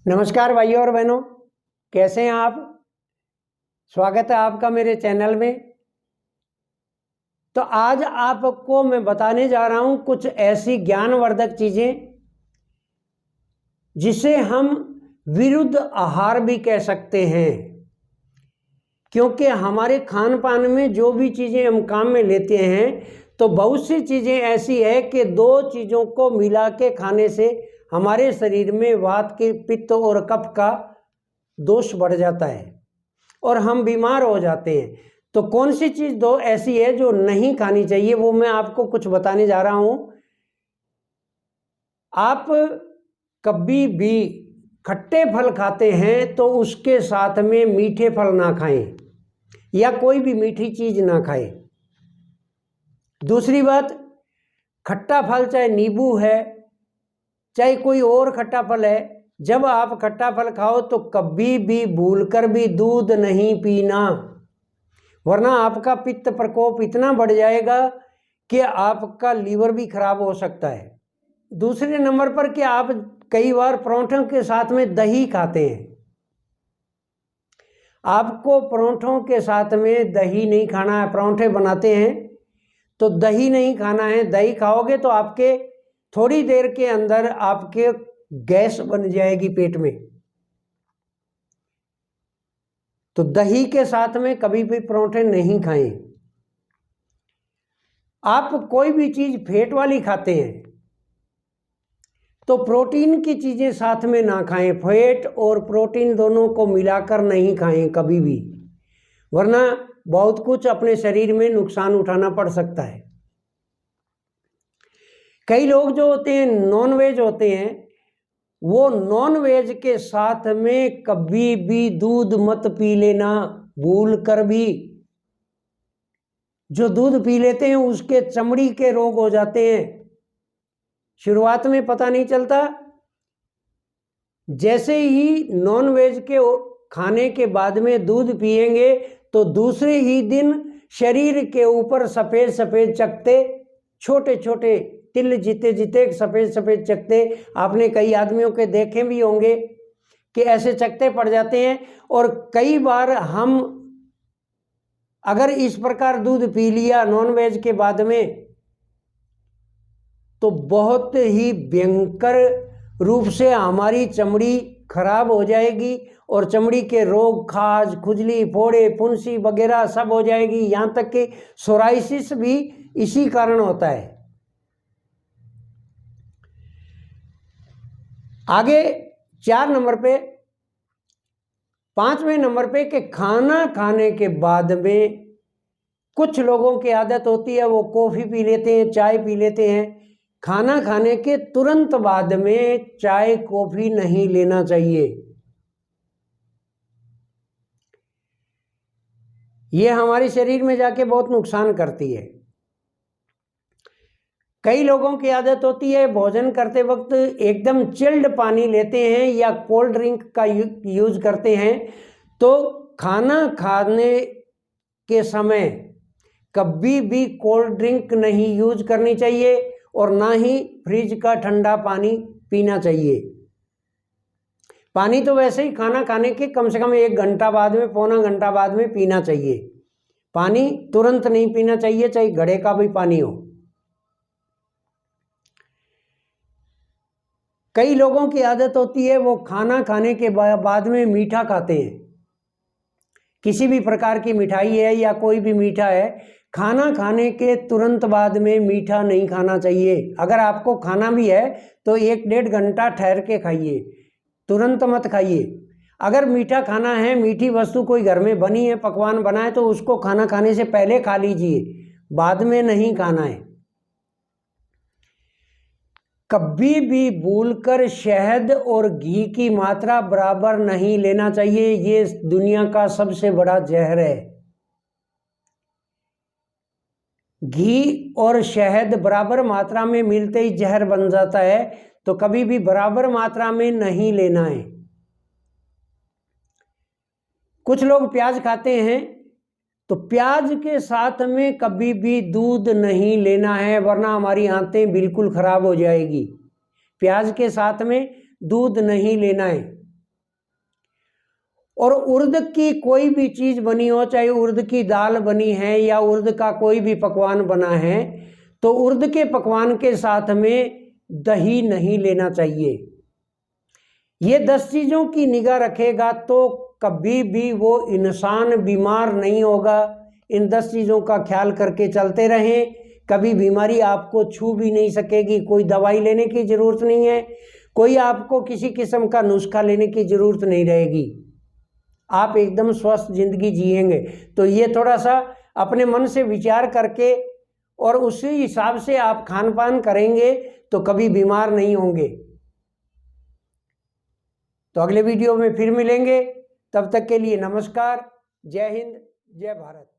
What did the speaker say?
नमस्कार भाइयों और बहनों, कैसे हैं आप। स्वागत है आपका मेरे चैनल में। तो आज आपको मैं बताने जा रहा हूं कुछ ऐसी ज्ञानवर्धक चीजें जिसे हम विरुद्ध आहार भी कह सकते हैं, क्योंकि हमारे खान पान में जो भी चीजें हम काम में लेते हैं तो बहुत सी चीजें ऐसी है कि दो चीजों को मिला के खाने से हमारे शरीर में वात के पित्त और कफ का दोष बढ़ जाता है और हम बीमार हो जाते हैं। तो कौन सी चीज दो ऐसी है जो नहीं खानी चाहिए, वो मैं आपको कुछ बताने जा रहा हूं। आप कभी भी खट्टे फल खाते हैं तो उसके साथ में मीठे फल ना खाएं या कोई भी मीठी चीज ना खाएं। दूसरी बात, खट्टा फल चाहे नींबू है चाहे कोई और खट्टा फल है, जब आप खट्टा फल खाओ तो कभी भी भूलकर भी दूध नहीं पीना, वरना आपका पित्त प्रकोप इतना बढ़ जाएगा कि आपका लीवर भी खराब हो सकता है। दूसरे नंबर पर कि आप कई बार परोठों के साथ में दही खाते हैं। आपको परोठों के साथ में दही नहीं खाना है। परोठे बनाते हैं तो दही नहीं खाना है। दही खाओगे तो आपके थोड़ी देर के अंदर आपके गैस बन जाएगी पेट में। तो दही के साथ में कभी भी परोठे नहीं खाएं। आप कोई भी चीज फैट वाली खाते हैं तो प्रोटीन की चीजें साथ में ना खाएं। फैट और प्रोटीन दोनों को मिलाकर नहीं खाएं कभी भी, वरना बहुत कुछ अपने शरीर में नुकसान उठाना पड़ सकता है। कई लोग जो होते हैं नॉन वेज होते हैं, वो नॉन वेज के साथ में कभी भी दूध मत पी लेना, भूल कर भी। जो दूध पी लेते हैं उसके चमड़ी के रोग हो जाते हैं। शुरुआत में पता नहीं चलता, जैसे ही नॉन वेज के खाने के बाद में दूध पिएंगे तो दूसरे ही दिन शरीर के ऊपर सफेद सफेद चकत्ते, छोटे छोटे तिल जीते जीते सफेद सफेद चकत्ते, आपने कई आदमियों के देखे भी होंगे कि ऐसे चकत्ते पड़ जाते हैं। और कई बार हम अगर इस प्रकार दूध पी लिया नॉन वेज के बाद में तो बहुत ही भयंकर रूप से हमारी चमड़ी खराब हो जाएगी और चमड़ी के रोग, खाज, खुजली, फोड़े, फुंसी वगैरह सब हो जाएगी। यहाँ तक कि सोराइसिस भी इसी कारण होता है। आगे 4 नंबर पे, 5वें नंबर पे कि खाना खाने के बाद में कुछ लोगों की आदत होती है वो कॉफी पी लेते हैं, चाय पी लेते हैं। खाना खाने के तुरंत बाद में चाय कॉफी नहीं लेना चाहिए। ये हमारे शरीर में जाके बहुत नुकसान करती है। कई लोगों की आदत होती है भोजन करते वक्त एकदम चिल्ड पानी लेते हैं या कोल्ड ड्रिंक का यूज करते हैं। तो खाना खाने के समय कभी भी कोल्ड ड्रिंक नहीं यूज करनी चाहिए और ना ही फ्रिज का ठंडा पानी पीना चाहिए। पानी तो वैसे ही खाना खाने के कम से कम 1 घंटा बाद में, पौना घंटा बाद में पीना चाहिए। पानी तुरंत नहीं पीना चाहिए, चाहे घड़े का भी पानी हो। कई लोगों की आदत होती है वो खाना खाने के बाद में मीठा खाते हैं। किसी भी प्रकार की मिठाई है या कोई भी मीठा है, खाना खाने के तुरंत बाद में मीठा नहीं खाना चाहिए। अगर आपको खाना भी है तो 1-1.5 घंटा ठहर के खाइए, तुरंत मत खाइए। अगर मीठा खाना है, मीठी वस्तु कोई घर में बनी है, पकवान बना है, तो उसको खाना खाने से पहले खा लीजिए, बाद में नहीं खाना है। कभी भी भूलकर शहद और घी की मात्रा बराबर नहीं लेना चाहिए। ये दुनिया का सबसे बड़ा जहर है। घी और शहद बराबर मात्रा में मिलते ही जहर बन जाता है, तो कभी भी बराबर मात्रा में नहीं लेना है। कुछ लोग प्याज खाते हैं तो प्याज के साथ में कभी भी दूध नहीं लेना है, वरना हमारी आंतें बिल्कुल खराब हो जाएगी। प्याज के साथ में दूध नहीं लेना है। और उर्द की कोई भी चीज़ बनी हो, चाहे उर्द की दाल बनी है या उर्द का कोई भी पकवान बना है, तो उर्द के पकवान के साथ में दही नहीं लेना चाहिए। ये 10 चीज़ों की निगाह रखेगा तो कभी भी वो इंसान बीमार नहीं होगा। इन 10 चीज़ों का ख्याल करके चलते रहें, कभी बीमारी आपको छू भी नहीं सकेगी। कोई दवाई लेने की ज़रूरत नहीं है, कोई आपको किसी किस्म का नुस्खा लेने की ज़रूरत नहीं रहेगी, आप एकदम स्वस्थ जिंदगी जिएंगे। तो ये थोड़ा सा अपने मन से विचार करके और उसी हिसाब से आप खान पान करेंगे तो कभी बीमार नहीं होंगे। तो अगले वीडियो में फिर मिलेंगे, तब तक के लिए नमस्कार, जय हिंद, जय भारत।